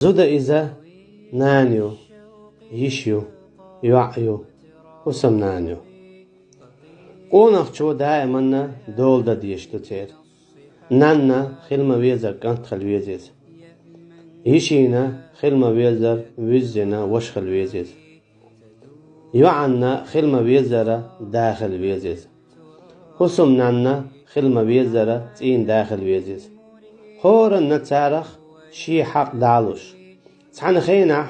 زود إذا نانيو يشيو يوعيو وسم نانيو قونخشو دائما دول دا ديشتو تير نانا خلما ويزر كانت خلويزيز يشينا خلما ويزر ويزينا وش خلويزيز يوعنا خلما ويزر داخل ويزيز وسم نانا خلما ويزر تين داخل ويزيز هورا نتارخ شي حق دالوش تحن خينا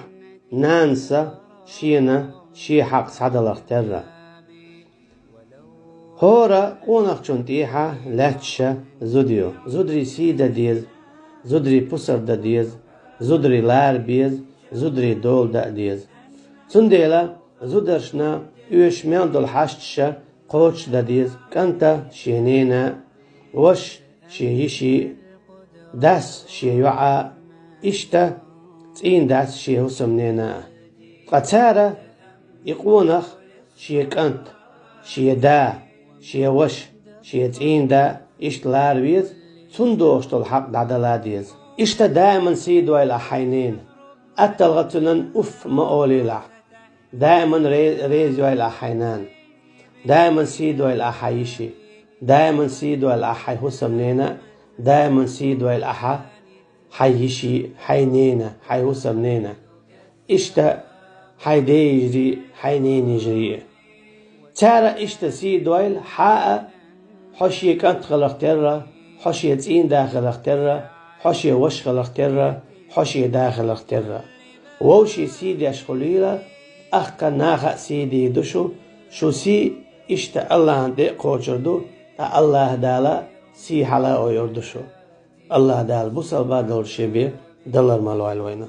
نانسا شينا شي حق صدلخ ترى هورا قونخ چونتيحا لاتشا زوديو زودري سيدا ديز زودري پسر دا ديز زودري لار بيز زودري دول دا ديز تنديلا زودرشنا يوش مياندول حاشتشا قوش دا ديز كانتا شينينا وش شيهيشي داس شيوعا إشتا تين داس شيه سمنينا قتارة يقونخ شيه كانت شيه دا شيه وش شيه تين دا إشت لاربيز تندوشت الحق دعدلا ديز إشتا دائما سيدوا إلى حينين أتلغتلن أف مقولي له دائما ريزوا إلى حينان دائما سيدوا إلى حيشي دائما سيدوا إلى حي سمنينا دائما سيدوا إلى حيشي حينينا حي سمنينا إشتا حيدي يجري حينين يجري تارا إشتا سيدوا إلى حاء حشية كانت خلقترة حشية تين داخل اخترة حشية وش خلقترة حشية داخل اخترة ووشي سيدي أشخليلة أخكا ناخا سيدي دشو شو سي إشتا الله عندي قوشردو الله دالا سي حلا أو يردشو الله دال بوصل بعد دور شبيه دلر مالو علوينا